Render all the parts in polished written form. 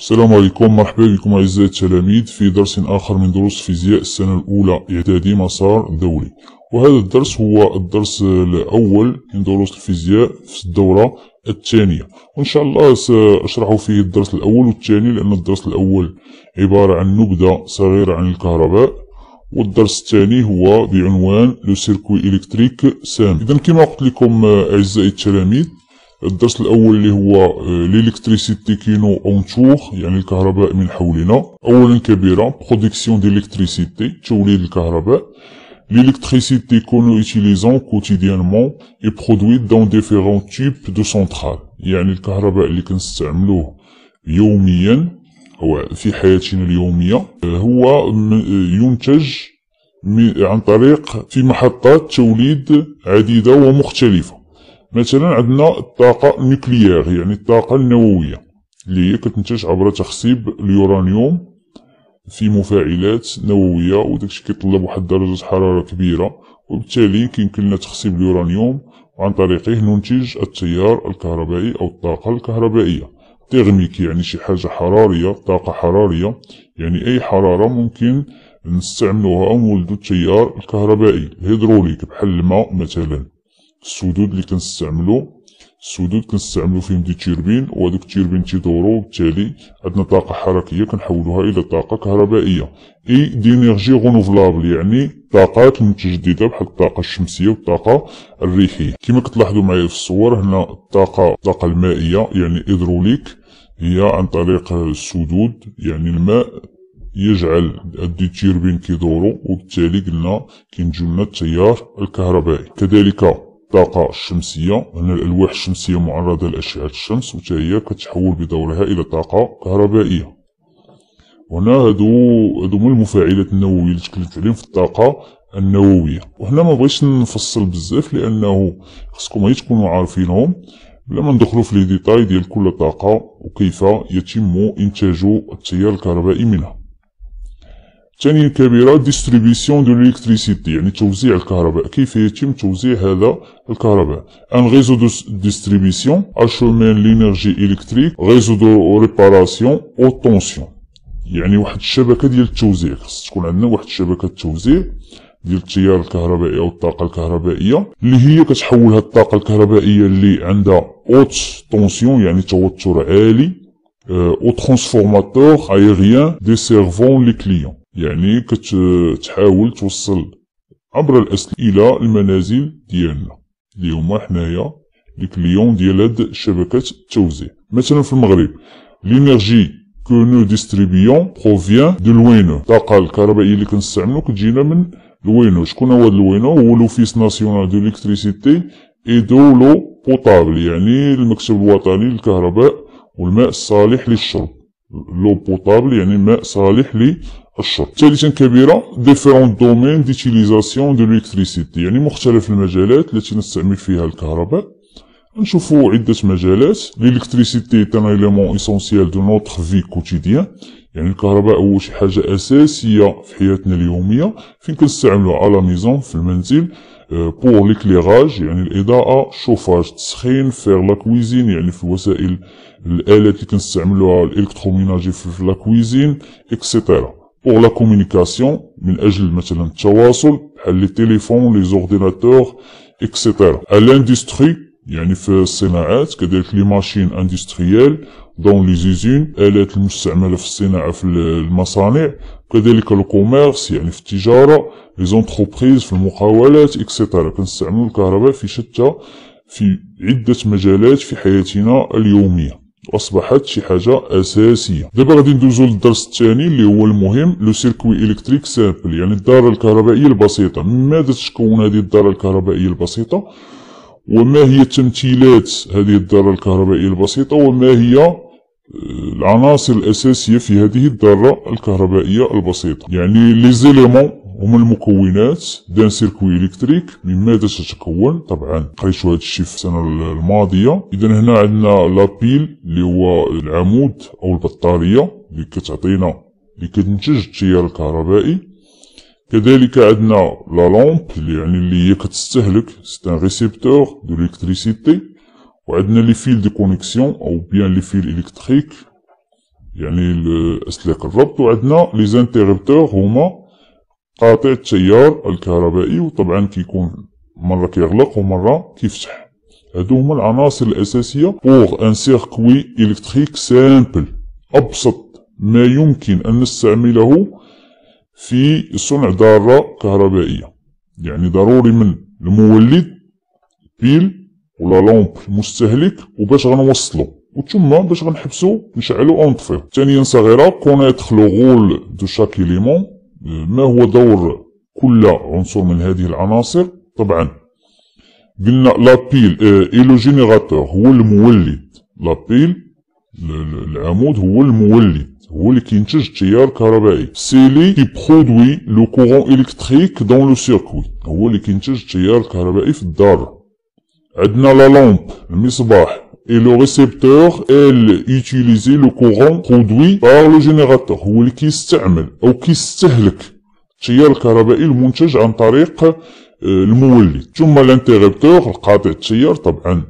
السلام عليكم، مرحبا بكم أعزائي التلاميذ في درس آخر من دروس فيزياء السنة الأولى إعدادي مسار دولي. وهذا الدرس هو الدرس الأول من دروس الفيزياء في الدورة الثانية، وإن شاء الله سأشرح فيه الدرس الأول والثاني، لأن الدرس الأول عبارة عن نبذة صغيرة عن الكهرباء، والدرس الثاني هو بعنوان لو سيركوي إلكتريك سامبل. إذا كما قلت لكم أعزائي التلاميذ، الدرس الأول اللي هو ليلكتريسيتي كينو اونتور، يعني الكهرباء من حولنا. أولا كبيرة برودكسيون ديلكتريسيتي، توليد الكهرباء. L'électricité que nous utilisons quotidiennement est produite dans différents types de centrales، يعني الكهرباء اللي كنستعملوه يوميا أو في حياتنا اليومية هو ينتج عن طريق في محطات توليد عديدة ومختلفة. مثلا عندنا الطاقة النوكليير، يعني الطاقة النووية اللي هي كتنتج عبر تخصيب اليورانيوم في مفاعلات نووية، وداكشي كيطلب واحد درجة حرارة كبيرة، وبالتالي كيمكن لنا تخصيب اليورانيوم وعن طريقه ننتج التيار الكهربائي أو الطاقة الكهربائية. تيرميك يعني شي حاجة حرارية، طاقة حرارية يعني أي حرارة ممكن نستعملوها أو نولدو التيار الكهربائي. الهيدروليك بحال الماء مثلا، السدود اللي كنستعملو فيهم دي تيربين، وهادوك التيربين تيدورو، وبالتالي عندنا طاقة حركية كنحولوها إلى طاقة كهربائية. اي دينيرجي غونوفلابل يعني طاقات متجددة بحال الطاقة الشمسية والطاقة الريحية. كما كتلاحظوا معايا في الصور هنا، الطاقة المائية يعني هيدروليك هي عن طريق السدود، يعني الماء يجعل هاد التيربين كيدورو، وبالتالي قلنا كينتجولنا التيار الكهربائي. كذلك الطاقة الشمسية، هنا الألواح الشمسية معرضة لأشعة الشمس، وتا هي كتحول بدورها إلى طاقة كهربائية. وهنا هادو من المفاعلات النووية اللي تكلمت عليهم في الطاقة النووية. وهنا ما بغيتش نفصل بزاف لأنه خصكم غير تكونوا عارفينهم بلا ما ندخلو في لي ديتاي ديال كل طاقة وكيف يتم إنتاج التيار الكهربائي منها. ثانيا كبيرة ديستريبيسيون دو ليلكتريسيتي، يعني توزيع الكهرباء. كيف يتم توزيع هذا الكهرباء؟ ان ريزو دو ديستريبيسيون اشومين لينيرجي الكتريك، ريزو دو ريباراسيون او طونسيون، يعني واحد الشبكة ديال التوزيع. خص تكون عندنا واحد الشبكة توزيع ديال التيار الكهربائي او الطاقة الكهربائية، اللي هي كتحول هاد الطاقة الكهربائية اللي عندها اوت طونسيون يعني توتر عالي، او ترانسفورماتور ايريان ديسيرفون لي كليون، يعني كتحاول توصل عبر الأسل إلى المنازل ديالنا اللي هما حنايا لي كليون ديال هاد شبكة التوزيع. مثلا في المغرب لينيرجي كو نو ديستريبيون بروفيان دو لوينو، الطاقة الكهربائية اللي كنستعملو كتجينا من لوينو. شكون هو هاد لوينو؟ هو لوفيس ناسيونال دو ليكتريسيتي اي دو لو بوطابل، يعني المكتب الوطني للكهرباء والماء الصالح للشرب. لو بوطابل يعني ماء صالح للشرب. ثالثا كبيرة ديفيرون دومين ديتيليزاسيون دو ليكتريسيتي، يعني مختلف المجالات التي نستعمل فيها الكهرباء. نشوفوا عدة مجالات. ليلكتريسيتي تان إيليمون إسونسيال دو نوتر في كوتيديان، يعني الكهرباء هو شي حاجة أساسية في حياتنا اليومية. فين كنستعملوها؟ على ميزون في المنزل، بور ليكليراج يعني الإضاءة، شوفاج تسخين، فير لا كويزين يعني في الوسائل الآلات اللي كنستعملوها الإلكتروميناجي في لا كويزين إكسيتيرا. بور لا كومونيكاسيون من أجل مثلا التواصل بحال لي تيليفون، لي زورديناتور إكسيتيرا. الاندستري يعني في الصناعات، كذلك لي ماشين اندستريال دون لي زيزين، آلات المستعملة في الصناعة في المصانع. كذلك الكوميرس يعني في التجارة، لي زونتربريز في المقاولات إكسيتيرا. كنستعملو الكهرباء في عدة مجالات في حياتنا اليومية، وأصبحت شي حاجة أساسية. دابا غادي ندوزو للدرس الثاني اللي هو المهم، لو سيركوي إلكتريك سامبل، يعني الدارة الكهربائية البسيطة. من ماذا تتكون هذه الدارة الكهربائية البسيطة؟ وما هي تمثيلات هذه الدارة الكهربائية البسيطة؟ وما هي العناصر الأساسية في هذه الدارة الكهربائية البسيطة؟ يعني لي زيليمون هما المكونات دان سيركوي إلكتريك. من ماذا تتكون؟ طبعا قريتو هذا الشيء في السنة الماضية. إذا هنا عندنا لابيل اللي هو العمود أو البطارية اللي كتعطينا اللي كتنتج التيار الكهربائي. كذلك عندنا لا لامب اللي هي كتستهلك، سي ان ريسيبتور دو ليكتريسيتي. وعندنا لي فيل دي كونيكسيون او بيان لي فيل الكتريك، يعني اسلاك الربط. وعندنا لي زانتيربتور هما قاطع التيار الكهربائي، وطبعا كيكون مرة كيغلق ومرة كيفتح. هادو هما العناصر الأساسية بوغ ان سيركوي إلكتريك سامبل، أبسط ما يمكن أن نستعمله في صنع دارة كهربائية. يعني ضروري من المولد بيل ولا لومب المستهلك وباش غنوصلو، وثم باش غنحبسو نشعلو أو نطفيو. ثانيا صغيرة كونيتخ لو رول دو شاك إليمون، ما هو دور كل عنصر من هذه العناصر. طبعا قلنا لابيل اي لو جينيراتور هو المولد، لابيل العمود هو المولد، هو اللي كينتج التيار الكهربائي. سيلي كي برودوي لو كورون الكتريك دون لو سيركوي، هو اللي كينتج التيار الكهربائي في الدار. عندنا لا لامب المصباح et le récepteur elle utilise le courant produit par le générateur، هو اللي كيستعمل او كيستهلك التيار الكهربائي المنتج عن طريق المولد. ثم الانتربتور القاطع التيار، طبعا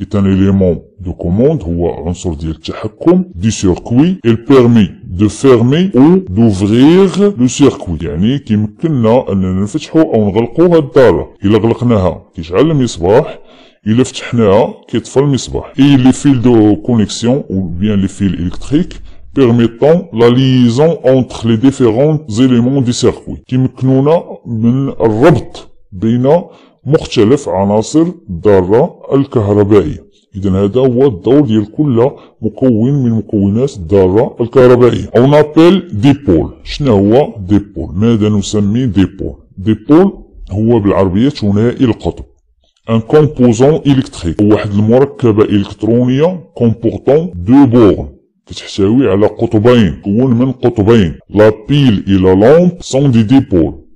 est un élément de commande، هو عنصر ديال التحكم du circuit. il permet de fermer ou d'ouvrir le circuit، يعني كيمكننا اننا نفتحو او نغلقو هاد الدارة. الا غلقناها كيشعل المصباح، إلا فتحناها كيطفى المصباح. et les fils de connexion ou bien les fils électriques permettant la liaison entre les différents éléments du circuit، كيمكنونا من الربط بين مختلف عناصر الدارة الكهربائية. إذا هذا هو الدور ديال كل مكون من مكونات الدارة الكهربائية. أو نابيل ديبول. شنو هو ديبول؟ ماذا نسمي ديبول؟ ديبول هو بالعربية ثنائي القطب، ان كومبوزون إلكتريك، واحد المركبة إلكترونية كومبورتون دو بورن، كتحتوي على قطبين، تكون من قطبين. لا بيل إلى لامب سون دي ديبول.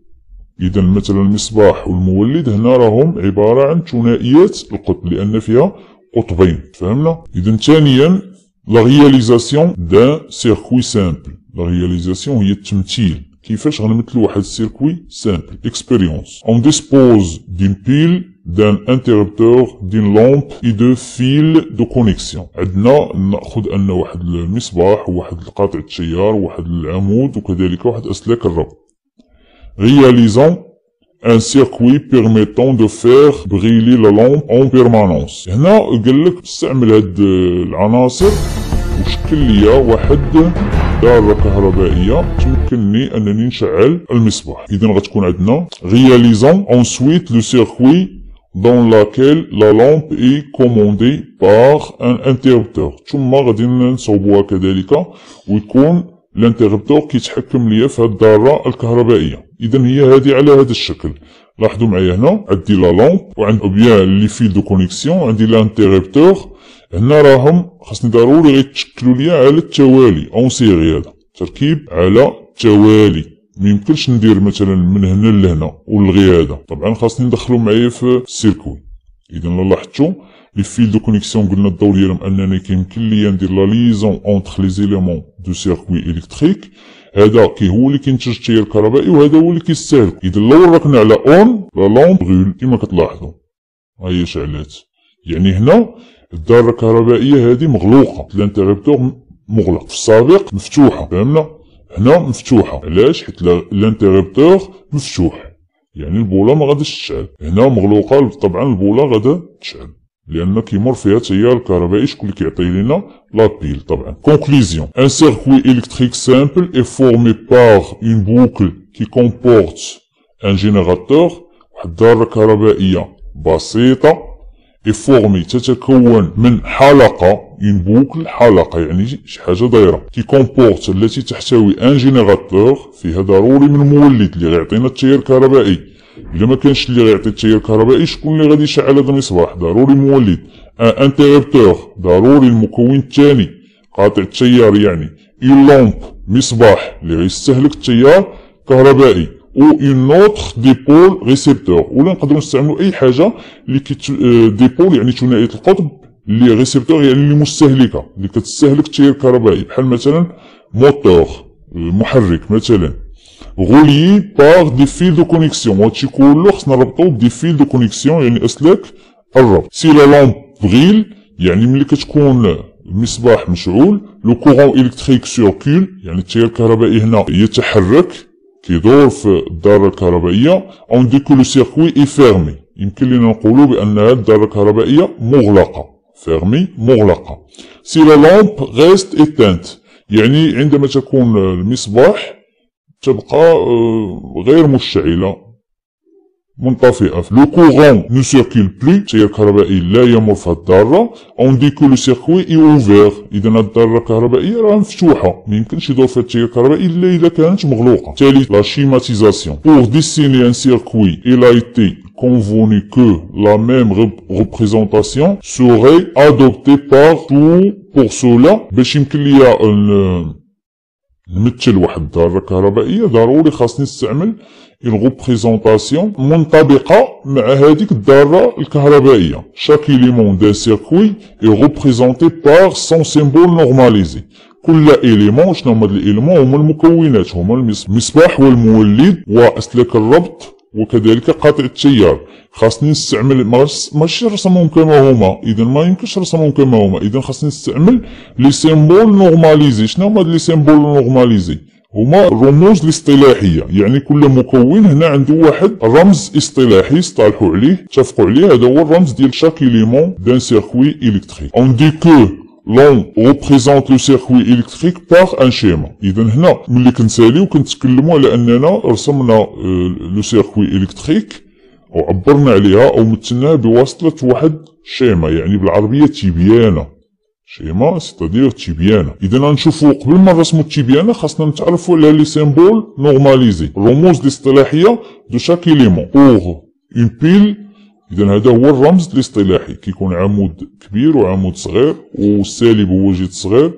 إذا مثلا المصباح والمولد هنا راهم عبارة عن ثنائيات القطب لأن فيها قطبين، فهمنا؟ إذا ثانيا لا رياليزاسيون دان سيركوي سامبل. لا رياليزاسيون هي التمثيل، كيفاش غنمثلو واحد السيركوي سامبل. اكسبيريونس اون ديسبوز دين بيل دان انتربتور دين لامب اي دو فيل دو كونيكسيون. عندنا ناخذ ان واحد المصباح وواحد القاطع التيار وواحد العمود وكذلك واحد اسلاك الربط. réalisant un circuit permettant de faire briller la lampe en permanence. هنا قال لك استعمل هاد العناصر وشكل ليا واحد دارة كهربائية تمكنني انني نشعل المصباح. اذا غتكون عندنا réalisant ensuite le circuit dans laquelle la lampe est commandée par un interrupteur. ثم غادي نصوبوها كذلك ويكون الانتربتور كيتحكم ليا في هاد الدارة الكهربائية. اذا هي هذه على هذا الشكل. لاحظوا معايا هنا عندي لا لامب وعند بيان لي فيل دو كونيكسيون، عندي الانتربتور. هنا راهم خاصني ضروري غيتشكلوا ليا على التوالي اون سيري، هذا تركيب على التوالي. ميمكنش ندير مثلا من هنا لهنا ولغي هذا، طبعا خاصني ندخلو معايا في السيركوي. اذا لاحظتوا لي فيل دو كونيكسيون قلنا الدور ديالهم انني كيمكن ليا ندير لا ليزون اونتر لي زيليمون دو سيركوي الكتريك. هذا هو اللي كينتج التيار الكهربائي وهذا هو اللي كيستهلك. اذا لو ركنا على اون لا لامب غول كما كتلاحظوا ها هي شعلات. يعني هنا الدارة الكهربائية هذه مغلوقة، الانتربتور مغلق. في السابق مفتوحة، فهمنا؟ هنا مفتوحة. علاش؟ حيت الانتربتور مفتوح، يعني البولة ما غاديش تشعل. هنا مغلوقة، طبعا البولة غادا تشعل لأن كيمر فيها تيار الكهربائي. شكون اللي كيعطي لنا؟ لا بيل طبعا. كونكليزيون ان سيركوي إلكتريك سامبل اي فورمي باغ اون بوكل كي كومبورت ان جينيراتور. واحد الدارة كهربائية بسيطة اي فورمي تتكون من حلقة، اون بوكل حلقة يعني شي حاجة دايرة، كي كومبورت التي تحتوي ان جينيراتور، فيها ضروري من مولد اللي غيعطينا التيار الكهربائي. إلا ما كانش اللي غيعطي التيار الكهربائي شكون اللي غادي يشعل هذا المصباح؟ ضروري مولد. ان انتربتور ضروري المكون الثاني قاطع التيار يعني. اون لامب مصباح اللي غيستهلك التيار الكهربائي. و اون اوتر ديبول ريسيبتور، ولا نقدروا نستعملوا اي حاجه اللي ديبول يعني ثنائيه القطب، اللي ريسيبتور يعني اللي مستهلكه اللي كتستهلك التيار الكهربائي، بحال مثلا موتور محرك مثلا. غوليي باغ دي فيل دو كونيكسيون، وهادشي كله خصنا نربطو بدي فيل دو كونيكسيون يعني اسلاك الربط. سي لا لامب بغيل يعني ملي كتكون المصباح مشعول، لو كورون إلكتريك سيركول، يعني التيار الكهربائي هنا يتحرك كيدور في الدارة الكهربائية. اون دي كو لو سيركوي اي فيرمي، يمكن لنا نقولوا بأن هذه الدارة الكهربائية مغلقة، فيرمي مغلقة. سي لا لامب غيست إتانت، يعني عندما تكون المصباح تبقى غير مشتعلة منطفئة. لو كورون نو سيركول بلو، التيار الكهربائي لا يمر في الدارة. اون دي كو لو سيركوي اي اوفير، اذا الدارة الكهربائية راه مفتوحة، ميمكنش يدور فيها التيار الكهربائي الا اذا كانت مغلوقة. بالتالي لا شيماتيزاسيون بور ديسيني ان سيركوي il a été convenu que la même représentation serait adoptée par tout. pour cela باش يمكن ليا نمثل واحد الدارة الكهربائية ضروري خاصني نستعمل une représentation منطبقة مع هذيك الدارة الكهربائية. chaque élément d'un circuit est représenté par son symbole normalisé. كل إيليمون، شنو هما الإيليمون؟ هما المكونات، هما المصباح والمولد وأسلاك الربط وكذلك قاطع التيار. خاصني نستعمل ماشي نرسمهم كما هما، إذا ما يمكنش نرسمهم كما هما، إذا خاصني نستعمل لي سيمبول نورماليزي. شنو هما لي سيمبول نورماليزي؟ هما الرموز الاصطلاحية، يعني كل مكون هنا عنده واحد رمز اصطلاحي اصطلحوا عليه اتفقوا عليه، هذا هو الرمز ديال شاك إليمون دان سيركوي إلكتريك. اون دي كو لون ريبريزونت لو سيركوي إلكتريك باغ ان شيما. إذا هنا ملي كنساليو كنتكلموا على أننا رسمنا لو سيركوي إلكتريك وعبرنا عليها أو مثلناها بواسطة واحد شيما، يعني بالعربية تيبيانة. شيما ستادير تيبيانة. إذا غنشوفو قبل ما نرسمو التيبيانة خاصنا نتعرفو على لي سيمبول نورماليزي، الرموز الاصطلاحية دو شاك إليمون. بوغ اون بيل، إذا هذا هو الرمز الاصطلاحي، كيكون عمود كبير وعمود صغير، والسالب هو جيت صغير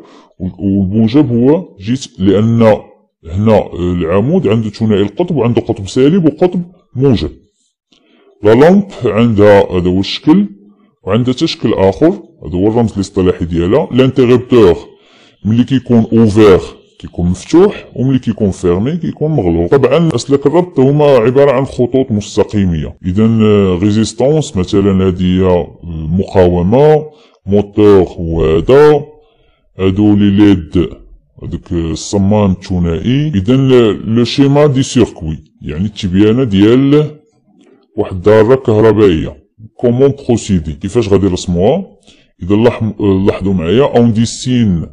والموجب هو جيت، لأن هنا العمود عنده ثنائي القطب وعنده قطب سالب وقطب موجب. لا لامب عندها هذا هو الشكل وعندها تشكل آخر، هذا هو الرمز الاصطلاحي ديالها. لانتيغربتور ملي كيكون اوفير كيكون مفتوح، وملي كيكون فيرمي كيكون مغلوق. طبعا اسلاك الربط هما عباره عن خطوط مستقيميه. اذا ريزيستونس مثلا هذه هي مقاومه، موتور هو هادو لي ليد هذاك الصمام الثنائي. اذا لو شيما دي سيركوي يعني التبيانه ديال واحد الدارة كهربائية. كومون بروسيدي، كيفاش غادي نرسموها؟ إذا لاحظوا معايا اون ديسين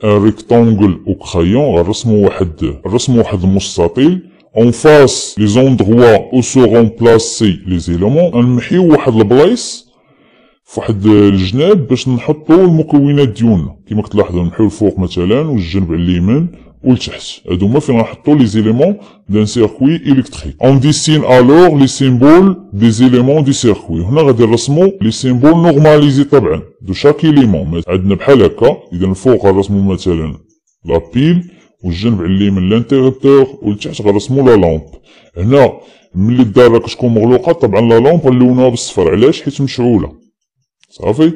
ان ريكتانجل او كرايون، غنرسمو واحد المستطيل. اون فاس لي زوندغوا او سورون بلاسي لي زيلومون، غنمحيو واحد البلايص فواحد الجناب باش نحطو المكونات ديالنا. كيما كتلاحظوا نمحيو الفوق مثلا والجنب على اليمين والتحت، هادو هما فين غنحطو لي زيليمون دان سيركوي إلكتريك. اون ديسين الوغ لي سيمبول دي زيليمون دي سيركوي. هنا غادي نرسمو لي سيمبول نورماليزي طبعا دو شاك إليمون. عندنا بحال هكا، اذا الفوق غنرسمو مثلا لا بيل، والجنب على اليمين لانتيغربتور، والتحت غنرسمو لا لامب. هنا ملي الدارة كتكون مغلوقة طبعا لا لامب غنلونوها بالصفر، علاش؟ حيت مشعولة صافي.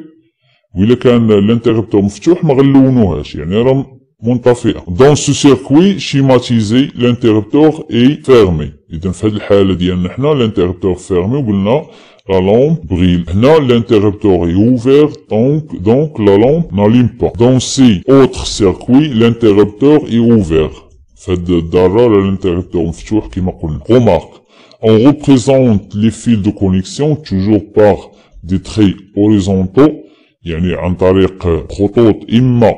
وإلا كان لانتيغربتور مفتوح ما غنلونوهاش، يعني راه منطفئة. Dans ce circuit schématisé, l'interrupteur est fermé. إذا في هذه الحالة ديالنا حنا l'interrupteur fermé وقلنا la lampe brille. هنا l'interrupteur est ouvert donc la lampe n'allume pas. Dans ces autres circuits, l'interrupteur est ouvert. في هذه الدارة l'interrupteur مفتوح كما قلنا. Remarque, on représente les fils de connexion toujours par des traits horizontaux، يعني عن طريق خطوط إما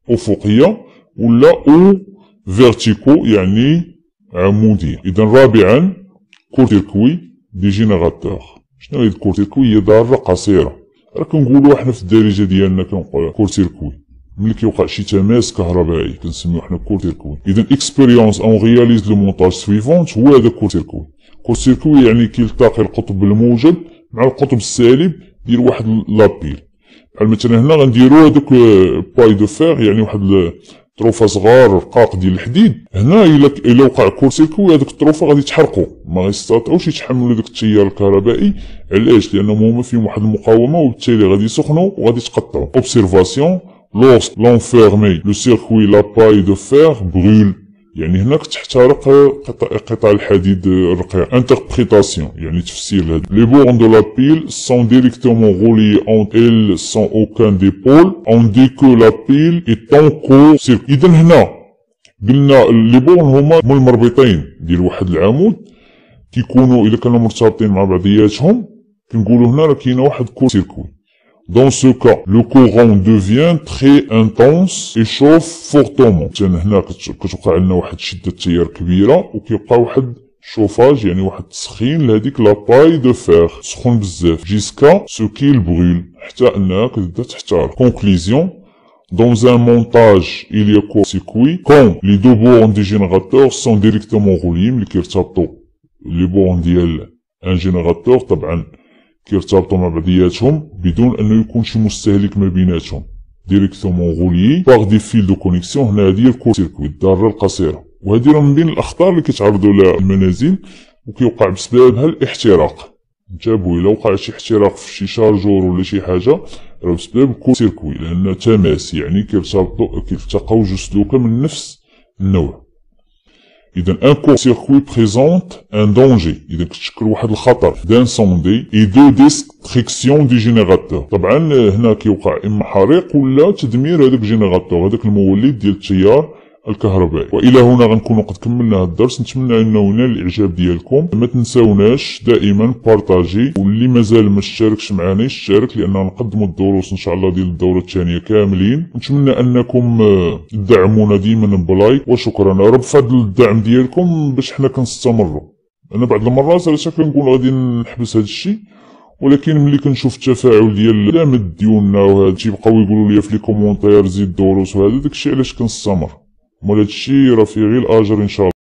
أفقية ولا أو فيرتيكو يعني عمودية. إذا رابعا كورتيركوي دي جينيراتور. شنو هي الكورتيركوي؟ هي دارة قصيرة، راه كنقولو حنا في الدارجة ديالنا كنقولو كورتيركوي. ملي كيوقع شي تماس كهربائي كنسميو حنا كورتيركوي. إذا اكسبيريونس أون رياليز لو مونتاج سويفونت هو هذا كورتيركوي. كورتيركوي يعني كيلتقي القطب الموجب مع القطب السالب ديال واحد لابيل. بحال مثلا هنا غنديرو هادوك باي دو فير، يعني واحد طروفه صغار رقاق ديال الحديد. هنا الا وقع كورتيركوي هادوك الطروفه غادي يتحرقوا، ما غيستطيعوش يتحملوا داك التيار الكهربائي. علاش؟ لانهم هما فيهم واحد المقاومه وبالتالي غادي يسخنوا وغادي يتقطعوا. اوبسيرفاسيون، lorsque l'on ferme le circuit la paille de fer brûle يعني هناك تحترق قطع الحديد الرقيق. انتربريتاسيون يعني تفسير لهذا. لي بورن دو لا بيل سون ديريكتومون غوليي اونت ال سون اوكان دي بول اون دي كو لا بيل اي طون كور سيرك. اذا هنا قلنا لي بورن هما المربطين ديال واحد العمود كيكونوا اذا كانوا مرتبطين مع بعضياتهم كنقولوا هنا راه كاينه واحد كور سيركوي. Dans ce cas, le courant devient très intense et chauffe fortement. هنا كتوقع لنا واحد شدة تيار كبيرة وكيبقى واحد شوفاج يعني واحد التسخين لهاديك لاباي دو فير تسخن بزاف جيسكا سو كيل بغول حتى انها كتبدا تحترق. Conclusion. Dans un montage, il y a court-circuit quand les deux bornes du générateur sont directement reliées اللي كيرتبطوا لي بورن ديال ان جينيراتور طبعا كيرتبطوا مع بعضياتهم بدون انه يكون شي مستهلك ما بيناتهم ديريكتومون غوليي باغ دي فيل دو كونيكسيون. هنا هذه هي الكور سيركوي الضاره القصيره، وهذه راه من بين الاخطار اللي كيتعرضوا لها المنازل وكيوقع بسببها الاحتراق. انتبهوا الا وقع شي احتراق في شي شارجور ولا شي حاجه راه بسبب الكور سيركوي لان تماس يعني كيلتقاو جوج سلوكه من نفس النوع. إذا un court-circuit présente un danger. إذا كتشكل واحد الخطر d'incendie et de destruction du générateur. طبعا هنا كيوقع إما حريق ولا تدمير هذاك الجينيراتور هذاك المولد ديال التيار الكهربائي. والى هنا غنكونوا قد كملنا هذا الدرس. نتمنى انه ينال الاعجاب ديالكم. ما تنساوناش دائما بارطاجي، واللي مازال ما اشتركش معنا يشترك لاننا نقدموا الدروس ان شاء الله ديال الدوره الثانيه كاملين. نتمنى انكم تدعمونا ديما بلايك وشكرا. راه بفضل الدعم ديالكم باش حنا كنستمروا. انا بعض المرات راه كنقول غادي نحبس هذا الشيء، ولكن ملي كنشوف التفاعل ديال الامد ديالنا وهذا الشيء بقاو يقولوا لي في لي كومونتير زيد دروس وهذا داكشي علاش كنستمر. مول هادشي راه فيه غير الاجر ان شاء الله.